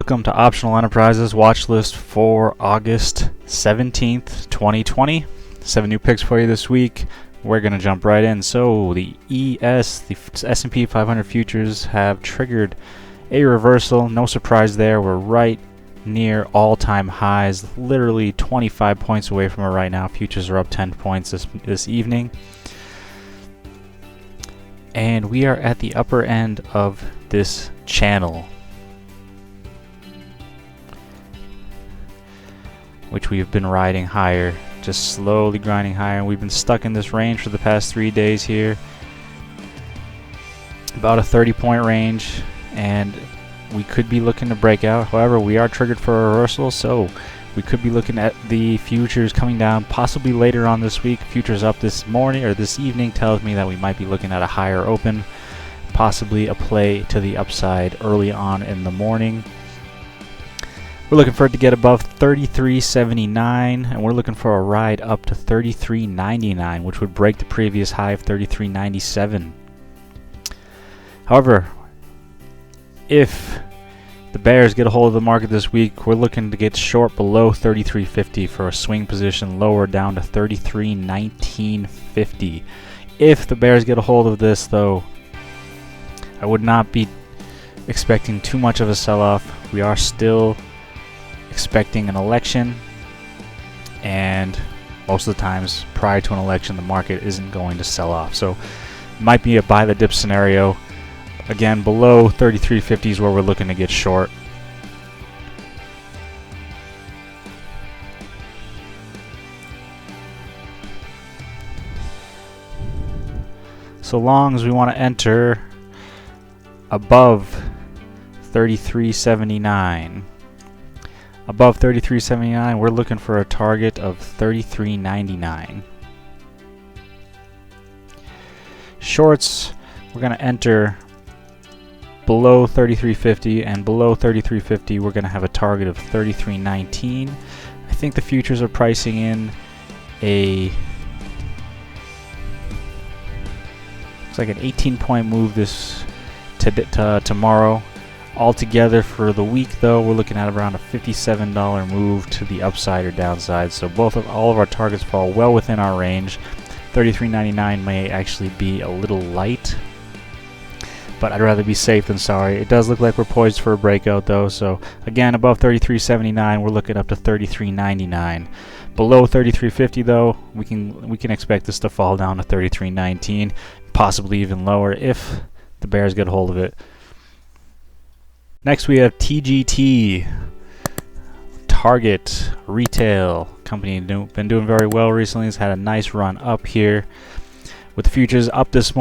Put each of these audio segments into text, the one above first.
Welcome to Optional Enterprises watch list for August 17th, 2020. 7 new picks for you this week. We're going to jump right in. So the S&P 500 futures have triggered a reversal. No surprise there. We're right near all-time highs, literally 25 points away from it right now. Futures are up 10 points this evening. And we are at the upper end of this channel, which we've been riding higher, just slowly grinding higher. And we've been stuck in this range for the past 3 days here, about a 30-point range, and we could be looking to break out. However, we are triggered for a reversal, so we could be looking at the futures coming down possibly later on this week. Futures up this morning or this evening tells me that we might be looking at a higher open, possibly a play to the upside early on in the morning. We're looking for it to get above 33.79, and we're looking for a ride up to 33.99, which would break the previous high of 33.97. However, if the bears get a hold of the market this week, we're looking to get short below 33.50 for a swing position lower down to 33.1950. If the bears get a hold of this, though, I would not be expecting too much of a sell-off. We are still expecting an election, and most of the times prior to an election the market isn't going to sell off, so it might be a buy the dip scenario. Again, below 33.50 is where we're looking to get short. So long as we want to enter above 33.79. Above 33.79, we're looking for a target of 33.99. Shorts, we're going to enter below 33.50, and below 33.50 we're going to have a target of 33.19. I think the futures are pricing in a looks like an 18-point move this to tomorrow. Altogether for the week, though, we're looking at around a $57 move to the upside or downside. So all of our targets fall well within our range. 33.99 may actually be a little light, but I'd rather be safe than sorry. It does look like we're poised for a breakout, though. So again, above 33.79, we're looking up to 33.99. Below 33.50, though, we can expect this to fall down to 33.19, possibly even lower if the bears get a hold of it. Next, we have TGT, Target Retail company. Been doing very well recently. It's had a nice run up here. With the futures up this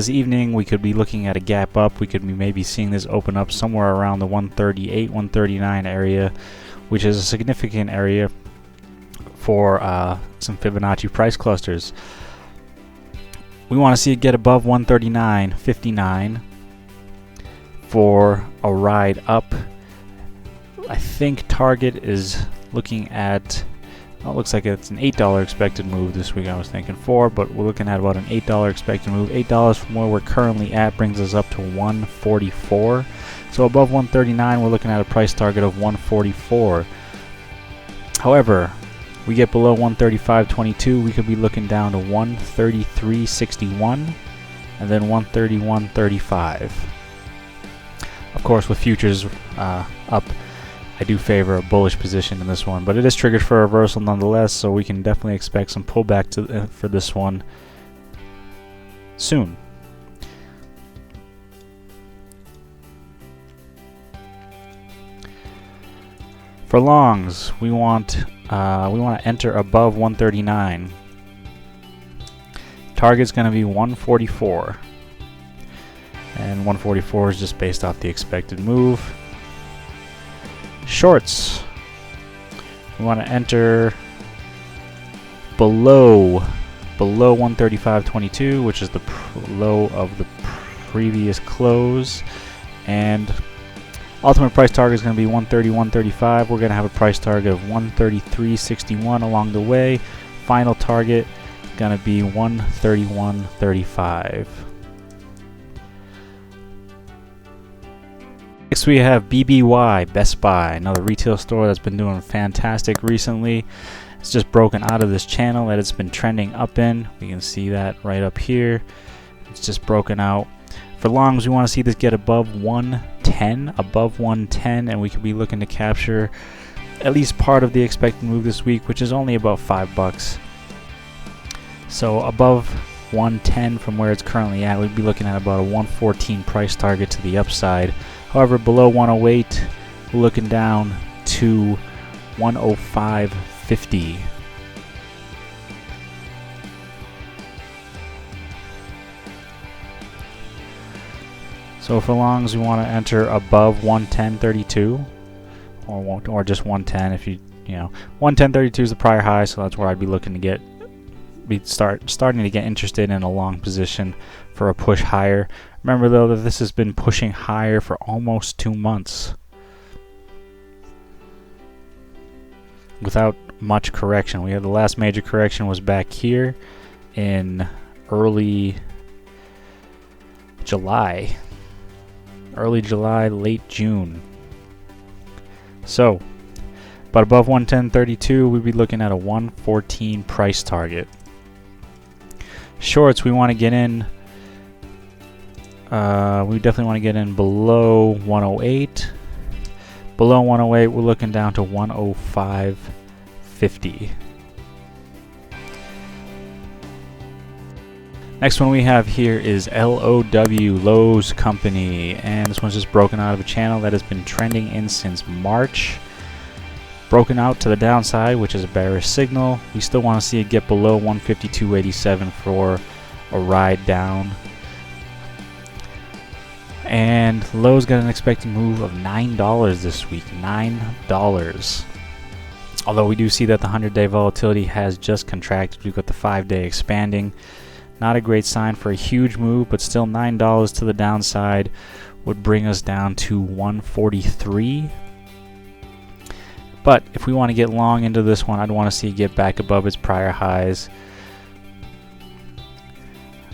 evening, we could be looking at a gap up. We could be maybe seeing this open up somewhere around the 138, 139 area, which is a significant area for some Fibonacci price clusters. We want to see it get above 139.59 for a ride up. I think Target is looking at, well, it looks like it's an $8 expected move this week. I was thinking $4, but we're looking at about an $8 expected move. $8 from where we're currently at brings us up to 144. So above 139, we're looking at a price target of 144. However, we get below 135.22, we could be looking down to 133.61 and then 131.35. Of course, with futures up, I do favor a bullish position in this one, but it is triggered for a reversal nonetheless, so we can definitely expect some pullback for this one soon. For longs, we want to enter above 139. Target's going to be 144. And 144 is just based off the expected move. Shorts, we want to enter below 135.22, which is the low of the previous close, and ultimate price target is going to be 131.35. We're going to have a price target of 133.61 along the way. Final target going to be 131.35. Next we have BBY, Best Buy, another retail store that's been doing fantastic recently. It's just broken out of this channel that it's been trending up in. We can see that right up here. It's just broken out. For longs, we want to see this get above 110, and we could be looking to capture at least part of the expected move this week, which is only about $5. So above 110 from where it's currently at, we'd be looking at about a 114 price target to the upside. However, below 108, we're looking down to 105.50. So for longs, we want to enter above 110.32, or just 110 if you know. 110.32 is the prior high, so that's where I'd be looking to starting to get interested in a long position for a push higher. Remember though that this has been pushing higher for almost 2 months without much correction. We had the last major correction was back here in early July, late June. So, but above 110.32, we'd be looking at a 114 price target. Shorts, we want to get in. We definitely want to get in below 108. Below 108, we're looking down to 105.50. Next one we have here is LOW, Lowe's Company, and this one's just broken out of a channel that has been trending in since March. Broken out to the downside, which is a bearish signal. We still want to see it get below 152.87 for a ride down. And Lowe's got an expected move of $9 this week. $9. Although we do see that the 100-day volatility has just contracted. We've got the 5-day expanding. Not a great sign for a huge move, but still $9 to the downside would bring us down to 143. But if we want to get long into this one, I'd want to see it get back above its prior highs.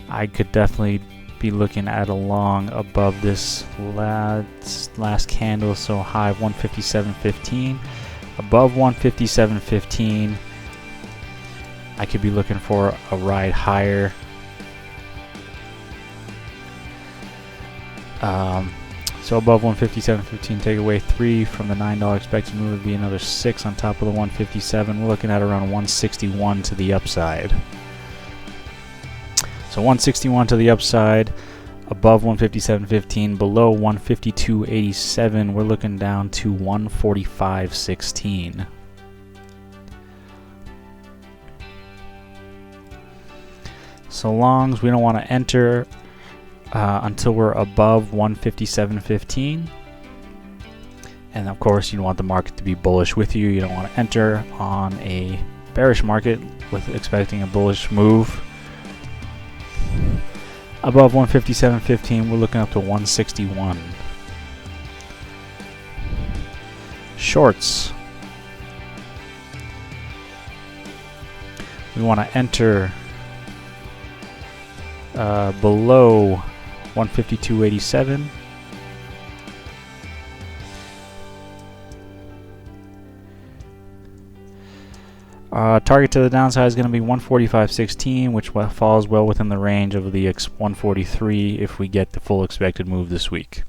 I could definitely be looking at a long above this last candle, so high of 157.15. Above 157.15, I could be looking for a ride higher. So above 157.15, take away 3 from the $9 expected move, would be another 6 on top of the 157. We're looking at around 161 to the upside. So 161 to the upside, above 157.15, below 152.87, we're looking down to 145.16. So longs, we don't want to enter until we're above 157.15, and of course you want the market to be bullish with you. You don't want to enter on a bearish market with expecting a bullish move. Above 157.15, we're looking up to 161. Shorts, we want to enter below 152.87. Target to the downside is going to be 145.16, which falls well within the range of the 143 if we get the full expected move this week.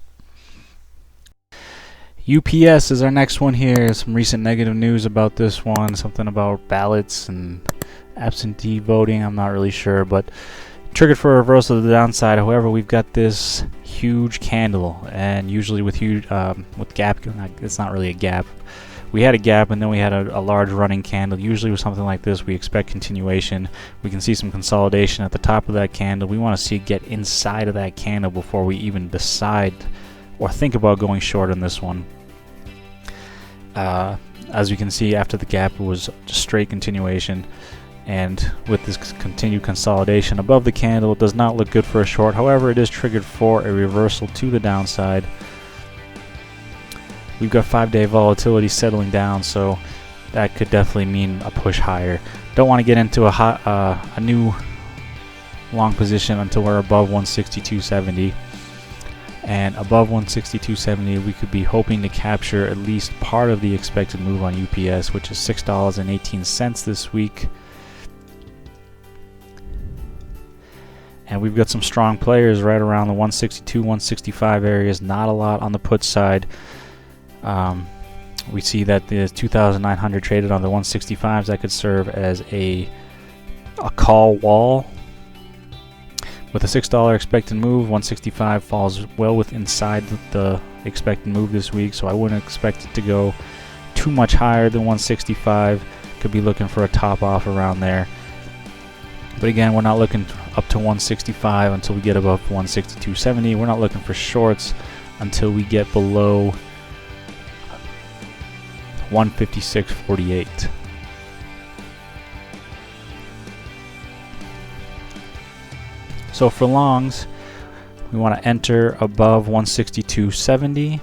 UPS is our next one here. Some recent negative news about this one, something about ballots and absentee voting. I'm not really sure, but triggered for a reversal to the downside. However, we've got this huge candle, and usually with gap, it's not really a gap. We had a gap, and then we had a large running candle. Usually with something like this, we expect continuation. We can see some consolidation at the top of that candle. We want to see it get inside of that candle before we even decide or think about going short on this one. As you can see, after the gap, it was just straight continuation. And with this continued consolidation above the candle, it does not look good for a short. However, it is triggered for a reversal to the downside. We've got 5-day volatility settling down, so that could definitely mean a push higher. Don't want to get into a new long position until we're above 162.70. and above 162.70 we could be hoping to capture at least part of the expected move on UPS, which is $6.18 this week. And we've got some strong players right around the 162, 165 areas. Not a lot on the put side. We see that the 2,900 traded on the 165s. That could serve as a call wall. With a $6 expected move, 165 falls well within inside the expected move this week, so I wouldn't expect it to go too much higher than 165. Could be looking for a top off around there. But again, we're not looking up to 165 until we get above 162.70. We're not looking for shorts until we get below 156.48. So for longs, we want to enter above 162.70.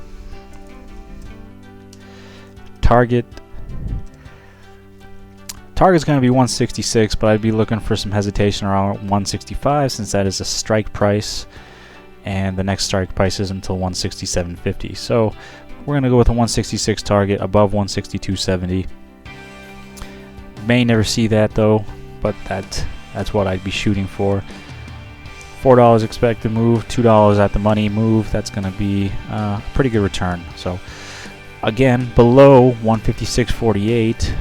Target's going to be 166, but I'd be looking for some hesitation around 165 since that is a strike price, and the next strike price is until 167.50. So we're going to go with a 166 target above 162.70. May never see that though, but that's what I'd be shooting for. $4 expected move, $2 at the money move. That's going to be a pretty good return. So again, below 156.48.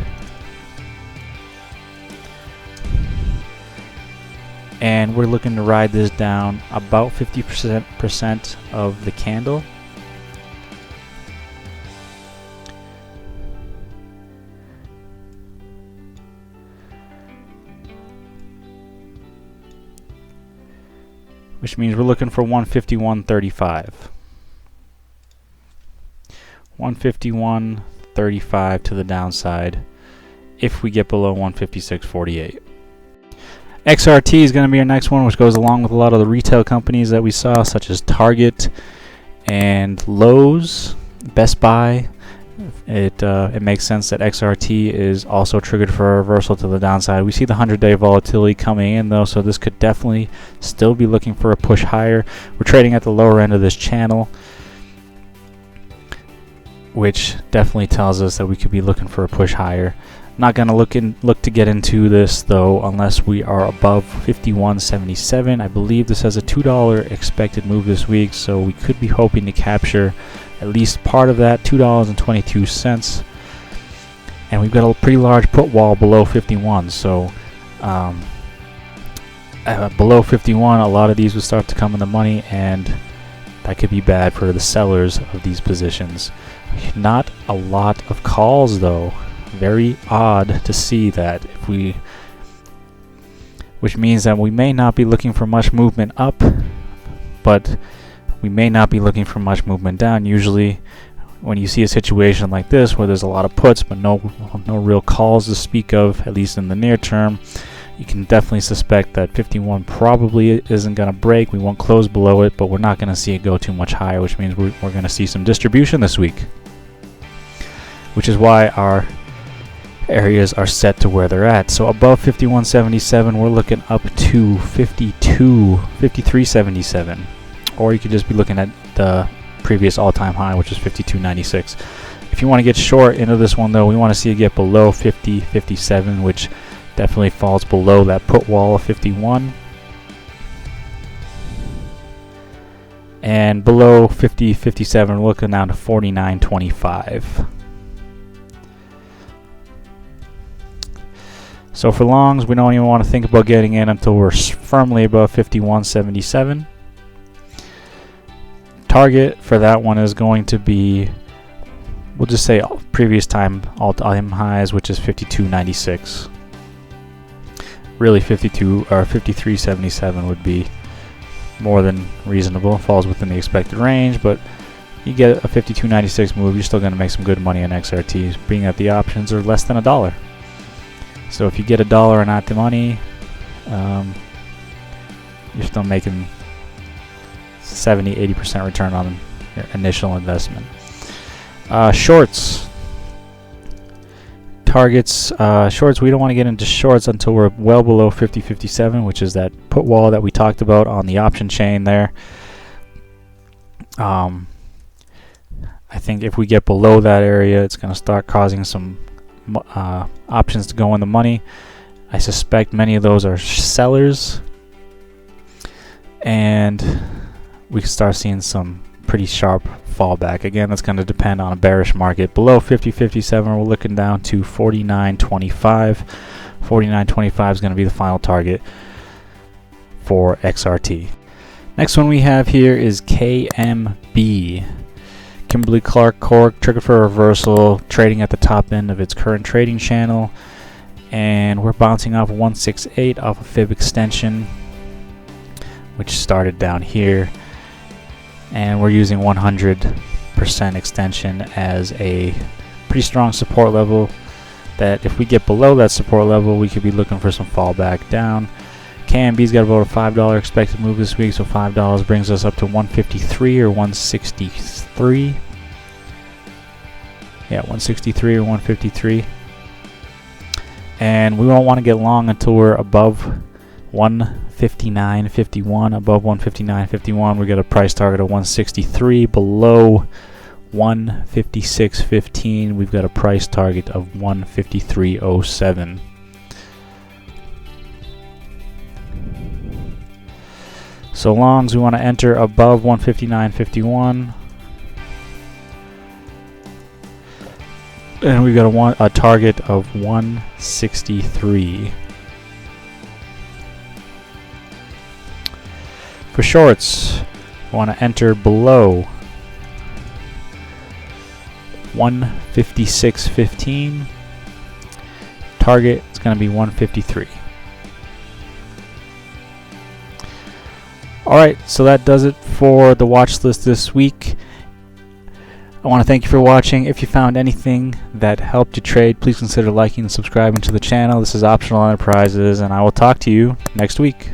And we're looking to ride this down about 50% of the candle. Which means we're looking for 151.35. 151.35 to the downside if we get below 156.48. XRT is going to be our next one, which goes along with a lot of the retail companies that we saw, such as Target and Lowe's, Best Buy. It makes sense that XRT is also triggered for a reversal to the downside. We see the 100-day volatility coming in though, so this could definitely still be looking for a push higher. We're trading at the lower end of this channel, which definitely tells us that we could be looking for a push higher. Not going to look to get into this though unless we are above 51.77. I believe this has a $2 expected move this week, so we could be hoping to capture at least part of that, $2.22. And we've got a pretty large put wall below 51, so below 51 a lot of these would start to come in the money, and that could be bad for the sellers of these positions. Not a lot of calls though. Very odd to see that. Which means that we may not be looking for much movement up, but we may not be looking for much movement down. Usually when you see a situation like this where there's a lot of puts but no real calls to speak of, at least in the near term, you can definitely suspect that 51 probably isn't going to break. We won't close below it, but we're not going to see it go too much higher, which means we're going to see some distribution this week, which is why our areas are set to where they're at. So above 51.77, we're looking up to 53.77, or you could just be looking at the previous all-time high, which is 52.96. If you want to get short into this one though, we want to see it get below 50.57, which definitely falls below that put wall of 51, and below 50.57 we're looking down to 49.25. So for longs, we don't even want to think about getting in until we're firmly above 51.77. Target for that one is going to be, we'll just say previous time all-time highs, which is 52.96. Really 53.77 would be more than reasonable. Falls within the expected range, but you get a 52.96 move, you're still going to make some good money on XRTs, being that the options are less than $1. So if you get $1 and not the money, you're still making 70-80% return on your initial investment. Shorts. Targets. Shorts, we don't want to get into shorts until we're well below 50.57, which is that put wall that we talked about on the option chain there. I think if we get below that area, it's going to start causing some options to go in the money. I suspect many of those are sellers, and we can start seeing some pretty sharp fallback. Again, that's going to depend on a bearish market. Below 50.57, we're looking down to 49.25. 49.25 is going to be the final target for XRT. Next one we have here is KMB. Kimberly-Clark Cork, triggered for a reversal, trading at the top end of its current trading channel, and we're bouncing off 168 off a fib extension, which started down here, and we're using 100% extension as a pretty strong support level, that if we get below that support level, we could be looking for some fallback down. KMB's got about a $5 expected move this week, so $5 brings us up to 153 or 163. Yeah, 163 or 153. And we won't want to get long until we're above 159.51. Above 159.51, we got a price target of 163. Below 156.15, we've got a price target of 153.07. So long as we want to enter above 159.51, and we've got a target of 163. For shorts, we want to enter below 156.15. Target is going to be 153. Alright, so that does it for the watch list this week. I want to thank you for watching. If you found anything that helped you trade, please consider liking and subscribing to the channel. This is Optional Enterprises, and I will talk to you next week.